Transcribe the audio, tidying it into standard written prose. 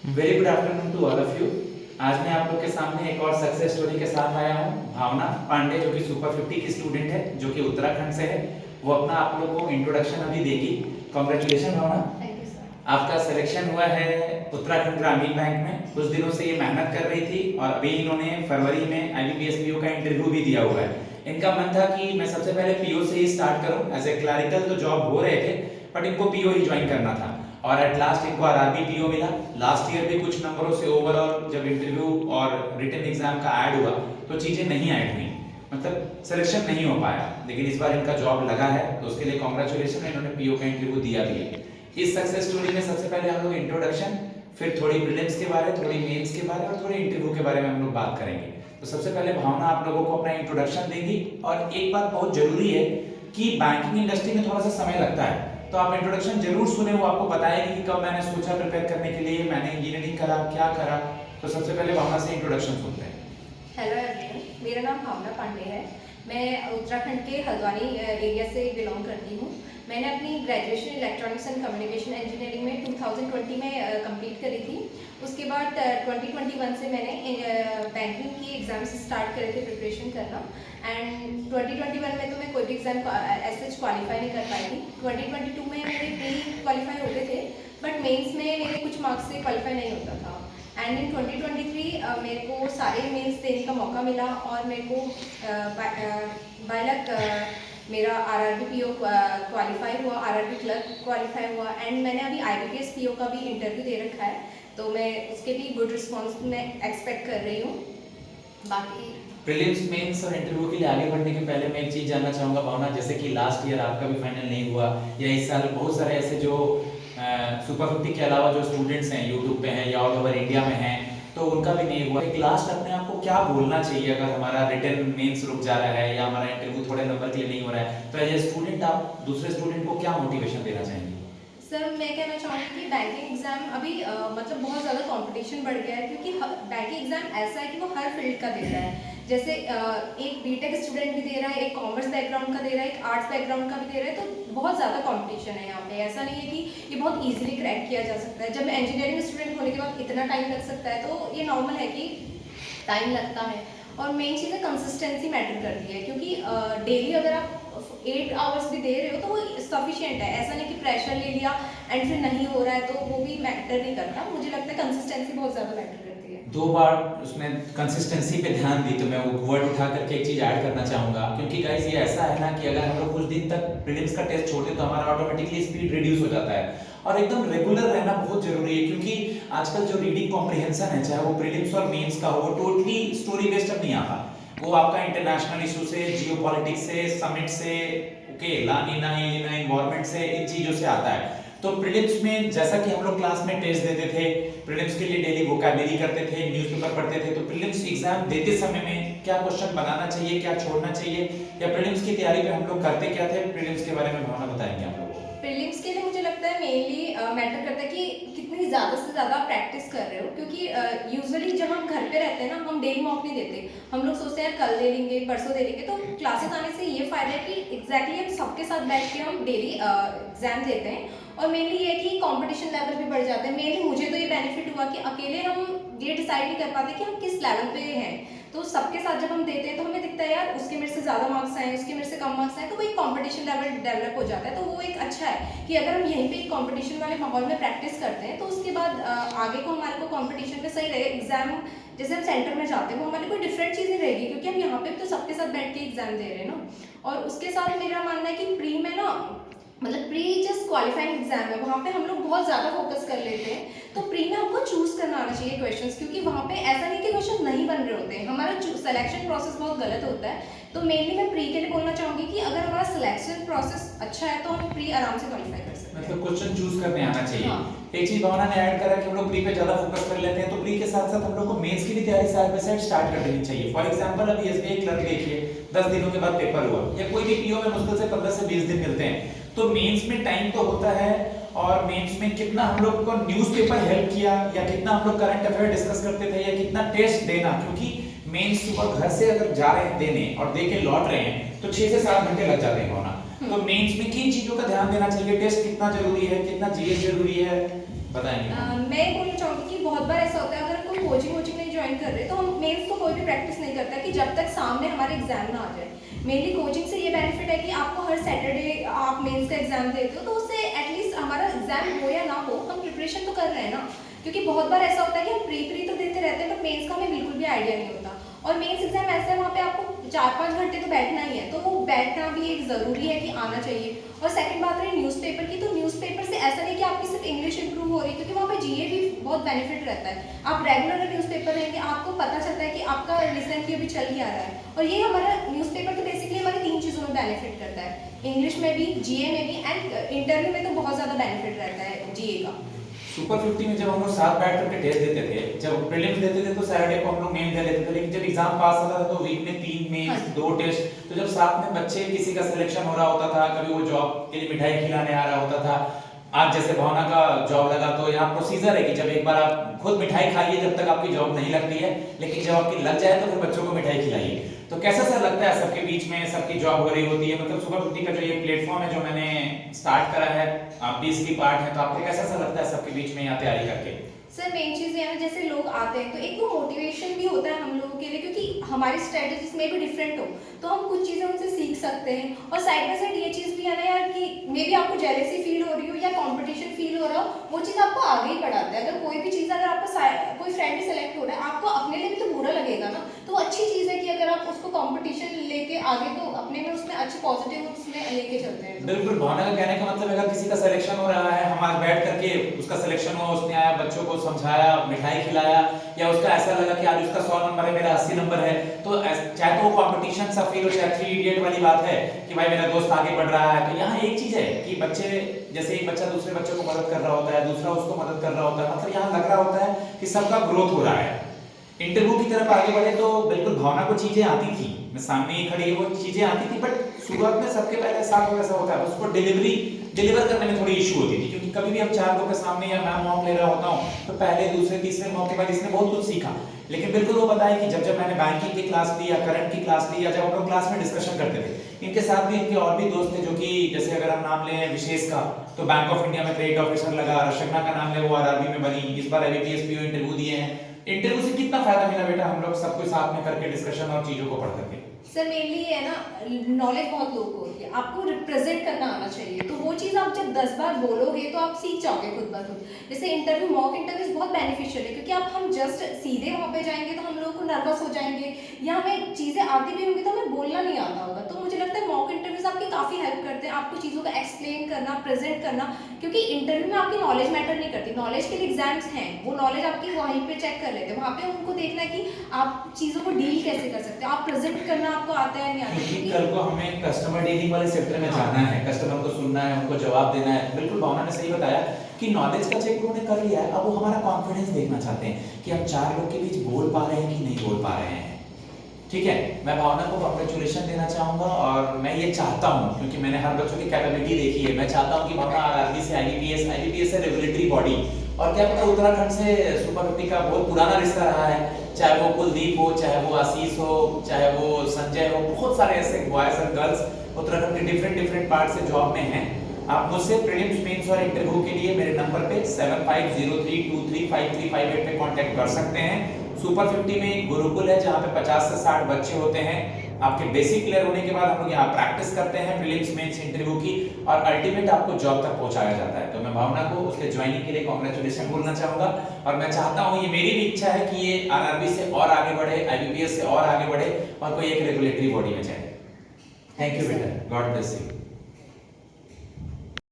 Very good afternoon to all of you. आज मैं आप लोग के सामने एक और सक्सेस स्टोरी के साथ आया हूँ। भावना पांडे जो कि सुपर 50 की स्टूडेंट है, जो कि उत्तराखंड से है, वो अपना आप लोगों को इंट्रोडक्शन अभी देगी। Congratulation Bhavna, thank you sir. आपका सिलेक्शन हुआ है उत्तराखंड ग्रामीण बैंक में। कुछ दिनों से ये मेहनत कर रही थी और अभी इन्होंने फरवरी में IBPS PO का इंटरव्यू भी दिया हुआ है। इनका मन था कि मैं सबसे पहले PO से ही स्टार्ट करूं। एज ए क्लरिकल तो जॉब हो रहे थे, बट इनको PO ही ज्वाइन करना था और एट लास्ट इनको RRB PO मिला। लास्ट ईयर भी कुछ नंबरों से ओवरऑल जब इंटरव्यू और रिटन एग्जाम का ऐड हुआ तो चीज़ें नहीं ऐड हुई, मतलब सिलेक्शन नहीं हो पाया। लेकिन इस बार इनका जॉब लगा है तो उसके लिए कॉन्ग्रेचुलेशन, इन्होंने PO का इंटरव्यू दिया भी है। इस सक्सेस स्टोरी में सबसे पहले हम लोग इंट्रोडक्शन, फिर थोड़ी प्रीलिम्स के बारे, थोड़ी मेंस के बारे और थोड़ी इंटरव्यू के बारे में हम लोग बात करेंगे। तो सबसे पहले भावना आप लोगों को अपना इंट्रोडक्शन देंगी। और एक बात बहुत जरूरी है कि बैंकिंग इंडस्ट्री में थोड़ा सा समय लगता है, तो आप इंट्रोडक्शन जरूर सुने। वो आपको बताएगी कि कब मैंने सोचा प्रिपेयर करने के लिए, मैंने इंजीनियरिंग करा, क्या करा। तो सबसे पहले भावना से इंट्रोडक्शन सुनते हैं। हेलो एवरीवन, मेरा नाम भावना पांडे है। मैं उत्तराखंड के हल्द्वानी एरिया से बिलोंग करती हूँ। मैंने अपनी graduation electronics and communication engineering में 2020 में कंप्लीट करी थी। उसके बाद 2021 से मैंने बैंकिंग की एग्ज़ाम्स स्टार्ट करे थे प्रिपरेशन करना। एंड 2021 में तो मैं कोई भी एग्ज़ाम एज क्वालिफाई नहीं कर पाई थी। 2022 में मेरे प्री क्वालिफाई होते थे, बट मेंस में मेरे कुछ मार्क्स से क्वालिफाई नहीं होता था। एंड इन 2023 मेरे को सारे मेंस देने का मौका मिला और मेरे को बाय लक मेरा RRB PO क्वालिफाई हुआ, RRB क्लर्क क्वालिफाई हुआ। एंड मैंने अभी IBPS PO का भी इंटरव्यू दे रखा है, तो मैं उसके भी गुड रिस्पॉन्स मैं एक्सपेक्ट कर रही हूँ। बाकी प्रीलिम्स, मेंस और इंटरव्यू के लिए आगे बढ़ने के पहले मैं एक चीज़ जानना चाहूँगा भावना, जैसे कि लास्ट ईयर आपका भी फाइनल नहीं हुआ, या इस साल बहुत सारे ऐसे जो सुपर 50 के अलावा जो स्टूडेंट्स हैं यूट्यूब पे हैं या ऑल ओवर इंडिया में हैं, तो उनका भी नहीं हुआ। एक लास्ट अपने आप को क्या बोलना चाहिए अगर हमारा रिटन मेंस रुक जा रहा है या हमारा इंटरव्यू थोड़े नंबर के लिए नहीं हो रहा है, तो एज ए स्टूडेंट आप दूसरे स्टूडेंट को क्या मोटिवेशन देना चाहेंगे? सर, मैं कहना चाहूँगी कि बैंकिंग एग्ज़ाम अभी मतलब बहुत ज़्यादा कंपटीशन बढ़ गया है, क्योंकि बैंकिंग एग्ज़ाम ऐसा है कि वो हर फील्ड का दे रहा है। जैसे एक बीटेक स्टूडेंट भी दे रहा है, एक कॉमर्स बैकग्राउंड का दे रहा है, एक आर्ट्स बैकग्राउंड का भी दे रहा है। तो बहुत ज़्यादा कंपटीशन है यहाँ पे। ऐसा नहीं है कि ये बहुत ईजिली क्रैक किया जा सकता है। जब इंजीनियरिंग स्टूडेंट होने के बाद इतना टाइम लग सकता है, तो ये नॉर्मल है कि टाइम लगता है। और मेन चीज़ है कंसिस्टेंसी मैटर करती है, क्योंकि डेली अगर आप 8 आवर्स भी दे रहे हो तो वो सफिशिएंट है। ऐसा नहीं कि प्रेशर ले लिया एंड फिर नहीं हो रहा है, तो वो भी मैटर नहीं करता। मुझे लगता है कंसिस्टेंसी बहुत ज़्यादा मैटर करती है। 2 बार उसने कंसिस्टेंसी पे ध्यान दी, तो मैं वो वर्ड उठा करके एक चीज़ ऐड करना चाहूँगा, क्योंकि गाइस ये ऐसा है ना कि अगर हम लोग कुछ दिन तक प्रीलिम्स का टेस्ट छोड़ते तो हमारा ऑटोमेटिकली स्पीड रिड्यूस हो जाता है। और एकदम रेगुलर रहना बहुत जरूरी है, क्योंकि आजकल जो रीडिंग कॉम्प्रिहेंशन है, चाहे वो प्रीलिम्स और मेंस का हो, वो टोटली स्टोरी बेस्ड अब नहीं आता। वो आपका इंटरनेशनल इशू से, जियोपॉलिटिक्स से, समिट से, ओके, ला नीना एनवायरनमेंट से, इन चीज़ों से आता है। तो प्रीलिम्स में जैसा कि हम लोग क्लास में टेस्ट देते थे, प्रीलिम्स के लिए डेली वोकैबुलरी करते थे, न्यूज़पेपर पढ़ते थे, तो प्रीलिम्स एग्जाम देते समय में क्या क्वेश्चन बनाना चाहिए, क्या छोड़ना चाहिए, या प्रीलिम्स की तैयारी पे हम लोग करते क्या थे, प्रीलिम्स के बारे में भावना बताएंगे आप लोगों को। प्रीलिम्स के लिए मुझे लगता है मेनली मैटर करता है कि कितनी ज़्यादा से ज़्यादा आप प्रैक्टिस कर रहे हो। क्योंकि यूजुअली जब हम घर पे रहते हैं ना, हम डेली मॉक नहीं देते। हम लोग सोचते हैं कल दे लेंगे, परसों दे लेंगे। तो क्लासेस आने से ये फ़ायदा है कि एग्जैक्टली हम सबके साथ बैठ के हम डेली एग्जाम देते हैं। और मेनली ये है कि कंपटीशन लेवल भी बढ़ जाता है। मेनली मुझे तो ये बेनिफिट हुआ कि अकेले हम ये डिसाइड नहीं कर पाते कि हम किस लेवल पे हैं। तो सबके साथ जब हम देते हैं तो हमें दिखता है यार उसके मेरे से ज़्यादा मार्क्स आए, उसके मेरे से कम मार्क्स आए, तो वो एक कंपटीशन लेवल डेवलप हो जाता है। तो वो एक अच्छा है कि अगर हम यहीं पे कंपटीशन वाले माहौल में प्रैक्टिस करते हैं तो उसके बाद आगे को हमारे को कंपटीशन में सही रहेगा। एग्जाम जैसे हम सेंटर में जाते हैं वो हमारे कोई डिफरेंट चीज़ नहीं रहेगी, क्योंकि हम यहाँ पे तो सबके साथ बैठ के एग्जाम दे रहे हैं ना। और उसके साथ मेरा मानना है कि प्री में ना, मतलब प्री जस्ट क्वालिफाइंग एग्जाम है, वहाँ पे हम लोग बहुत ज़्यादा फोकस कर लेते हैं। तो प्री में हमको चूज करना आना चाहिए क्वेश्चंस, क्योंकि वहाँ पे ऐसा नहीं कि क्वेश्चन नहीं बन रहे होते हैं, हमारा सिलेक्शन प्रोसेस बहुत गलत होता है। तो मेनली मैं प्री के लिए बोलना चाहूँगी कि अगर हमारा सिलेक्शन प्रोसेस अच्छा है तो हम प्री आराम से क्वालिफाई कर सकते हैं। मतलब क्वेश्चन चूज करने आना चाहिए। हाँ। एक चीज भावना ने ऐड करा कि हम लोग प्री पे ज्यादा फोकस कर लेते हैं, तो प्री के साथ साथ हम लोग को मेंस की भी तैयारी साइड बाय साइड स्टार्ट कर देनी चाहिए। फॉर एग्जांपल अभी SBI क्लर्क देखिए, 10 दिनों के बाद पेपर हुआ, या कोई भी PO में मुश्किल से 15 से 20 दिन मिलते हैं। तो मेंस में टाइम तो होता है, और मेंस में कितना हम लोग को न्यूज़पेपर हेल्प किया, या कितना हम लोग करंट अफेयर डिस्कस करते थे, या कितना टेस्ट देना, क्योंकि मेंस सुबह घर से अगर जा रहे हैं देने और दे के लौट रहे हैं तो 6 से 7 घंटे लग जाते हैं भावना। तो मेंस में किन चीजों का ध्यान देना चाहिए, टेस्ट कितना जरूरी है, कितना GS जरूरी है, बताएंगे? मैं बोलना चाहूँगी कि बहुत बहुत बार ऐसा होता है अगर कोई कोचिंग वोचिंग नहीं ज्वाइन कर रहे तो हम मेंस तो कोई भी प्रैक्टिस नहीं करता कि जब तक सामने हमारे एग्जाम ना आ जाए। मेनली कोचिंग से ये बेनिफिट है कि आपको हर सैटरडे आप मेंस का एग्जाम देते हो तो उससे एटलीस्ट हमारा एग्जाम हो या ना हो हम प्रिपरेशन तो कर रहे हैं ना। क्योंकि बहुत बार ऐसा होता है कि हम प्री तो देते रहते हैं बट मेंस का हमें बिल्कुल भी आइडिया नहीं होता। और मेंस एग्जाम ऐसा है वहाँ पे आपको 4-5 घंटे तो बैठना ही है, तो वो बैठना भी एक ज़रूरी है कि आना चाहिए। और सेकंड बात रही न्यूज़पेपर की, तो न्यूज़पेपर से ऐसा नहीं कि आपकी सिर्फ इंग्लिश इंप्रूव हो रही है, क्योंकि वहाँ पे जीए भी बहुत बेनिफिट रहता है। आप रेगुलर न्यूज़पेपर रहेंगे आपको पता चलता है कि आपका रिसेंटली अभी चल क्या रहा है। और ये हमारा न्यूज़पेपर तो बेसिकली हमारी 3 चीज़ों में बेनिफिट करता है, इंग्लिश में भी, जीए में भी एंड इंटरव्यू में तो बहुत ज़्यादा बेनिफिट रहता है जीए का। सुपर 50 में जब हम लोग साथ बैठ करके टेस्ट देते थे, जब प्रीलिम्स देते थे तो सैटरडे को हम लोग मेन दे लेते थे, लेकिन जब एग्जाम पास होता था तो वीक में 3 मेंस 2 टेस्ट। तो जब साथ में बच्चे किसी का सिलेक्शन हो रहा होता था, कभी वो जॉब के लिए मिठाई खिलाने आ रहा होता था, आज जैसे भावना का जॉब लगा तो यहाँ प्रोसीजर है कि जब एक बार आप खुद मिठाई खाइए जब तक आपकी जॉब नहीं लगती है, लेकिन जब आपकी लग जाए तो फिर बच्चों को मिठाई खिलाइए। तो कैसा सा लगता है सबके बीच में सबकी जॉब हो रही होती है, मतलब सुपर 50 का जो ये प्लेटफॉर्म है जो मैंने स्टार्ट करा है, आप भी इसकी पार्ट है, तो आपको कैसा सा लगता है सबके बीच में यहाँ तैयारी करके? सर मेन चीज़ ये है ना, जैसे लोग आते हैं तो एक तो मोटिवेशन भी होता है हम लोगों के लिए, क्योंकि हमारी स्ट्रेटजीज में भी डिफरेंट हो तो हम कुछ चीज़ें उनसे सीख सकते हैं। और साइड बाय साइड ये चीज़ भी है ना यार कि मे बी आपको जेलेसी फील हो रही हो या कंपटीशन फील हो रहा हो, वो चीज़ आपको आगे ही बढ़ाता है। अगर कोई भी चीज़ अगर आपका कोई फ्रेंड भी सेलेक्ट हो रहा है आपको अपने लिए भी तो बुरा लगेगा ना, तो अच्छी चीज़ है कि अगर आप उसको कंपटीशन लेके आगे तो अपने में उसमें अच्छे पॉजिटिव उसमें लेके चलते हैं। बिल्कुल, भावना का कहने का मतलब है अगर किसी का सिलेक्शन हो रहा है, हम आज बैठ करके उसका सिलेक्शन हुआ, उसने आया, बच्चों को समझाया, मिठाई खिलाया, या उसका ऐसा लगा कि आज उसका 100 नंबर है मेरा 80 नंबर है, तो चाहे तो वो कंपटीशन सा फील हो, चाहे 3 इडियट वाली बात है कि भाई मेरा दोस्त आगे बढ़ रहा है। तो यहाँ एक चीज है कि बच्चे, जैसे एक बच्चा दूसरे बच्चे को मदद कर रहा होता है, दूसरा उसको मदद कर रहा होता है, मतलब यहाँ लग रहा होता है कि सबका ग्रोथ हो रहा है। इंटरव्यू की तरफ आगे बढ़े तो बिल्कुल भावना को चीजें आती थी, मैं सामने ही खड़ी वो चीजें आती थी, बट शुरुआत में सबके पहले साथ वैसा होता है, उसको डिलीवर करने में थोड़ी इशू होती थी, क्योंकि कभी भी हम 4 लोगों के सामने या मैं मॉक ले रहा होता हूँ तो पहले दूसरे तीसरे मॉक के बाद इसने बहुत कुछ सीखा। लेकिन बिल्कुल वो बताया कि जब मैंने बैंकिंग की क्लास ली या करंट की क्लास ली, या जब हम लोग क्लास में डिस्कशन करते थे, इनके साथ भी इनके और भी दोस्त थे जो कि जैसे अगर हम नाम लें विशेष का, तो बैंक ऑफ इंडिया में क्रेडिट ऑफिसर लगा, रशगना का नाम ले वो आरआरबी में बनी, इस बार आईबीपीएस पीओ इंटरव्यू दिए हैं। इंटरव्यू से कितना फायदा मिला बेटा हम लोग सब कुछ साथ में करके डिस्कशन और चीजों को पढ़ करके? सर मेनली ये है ना, नॉलेज बहुत लो को होती है, आपको रिप्रेजेंट करना आना चाहिए, तो वो चीज़ आप जब 10 बार बोलोगे तो आप सीख जाओगे खुद ब खुद। जैसे इंटरव्यू, मॉक इंटरव्यूज बहुत बेनिफिशियल है, क्योंकि आप हम जस्ट सीधे वहाँ पे जाएंगे तो हम लोगों को नर्वस हो जाएंगे, या हमें चीज़ें आती भी होंगी तो हमें बोलना नहीं आता होगा। तो मुझे लगता है मॉक इंटरव्यूज आपकी काफ़ी हेल्प करते हैं, आपको चीज़ों का एक्सप्लेन करना, प्रेजेंट करना, क्योंकि इंटरव्यू में आपकी नॉलेज मैटर नहीं करती, नॉलेज के लिए एग्जाम्स हैं, वो नॉलेज आपकी वहीं पे चेक कर लेते हैं, वहाँ पे उनको देखना है कि आप चीज़ों को डील कैसे कर सकते हैं, आप प्रेजेंट करना आपको आता है नहीं आता। क्योंकि कल को हमें कस्टमर डीलिंग वाले सेक्टर में जाना है, कस्टमर को सुनना है, उनको जवाब देना है। बिल्कुल भावना ने सही बताया कि नॉलेज का चेक उन्होंने कर लिया है, अब वो हमारा कॉन्फिडेंस देखना चाहते हैं कि हम 4 लोग के बीच बोल पा रहे हैं कि नहीं बोल पा रहे हैं। ठीक है, मैं भावना को कांग्रेचुलेशन देना चाहूंगा, और मैं ये चाहता हूँ क्योंकि मैंने हर बच्चों की कैपेबिलिटी देखी है, मैं चाहता हूँ कि भावना आरआरबी से आईबीपीएस से रेगुलेटरी बॉडी, और क्या पता उत्तराखंड से सुपर 50 का बहुत पुराना रिश्ता रहा है, चाहे वो कुलदीप हो, चाहे वो आशीष हो, चाहे वो संजय हो, बहुत सारे ऐसे बॉयज और गर्ल्स उत्तराखंड के डिफरेंट पार्ट से जॉब में हैं। आप मुझसे प्रीलिम्स, मेंस और इंटरव्यू के लिए मेरे नंबर पे 7503235358 पे कांटेक्ट कर सकते हैं। सुपर 50 में एक गुरुकुल है जहाँ पे 50 से 60 बच्चे होते हैं। आपके बेसिक क्लियर होने के बाद हम लोग यहाँ प्रैक्टिस करते हैं प्रीलिम्स, मेंस, इंटरव्यू की, और अल्टीमेट आपको जॉब तक पहुंचाया जाता है। तो मैं भावना को उसके ज्वाइनिंग के लिए कांग्रेचुलेशन बोलना चाहूंगा, और मैं चाहता हूँ, ये मेरी भी इच्छा है कि ये आरआरबी से और आगे बढ़े, आईबीपीएस से और आगे बढ़े, और कोई एक रेगुलेटरी बॉडी में जाए। थैंक यू बेटा, गॉड ब्लेस यू।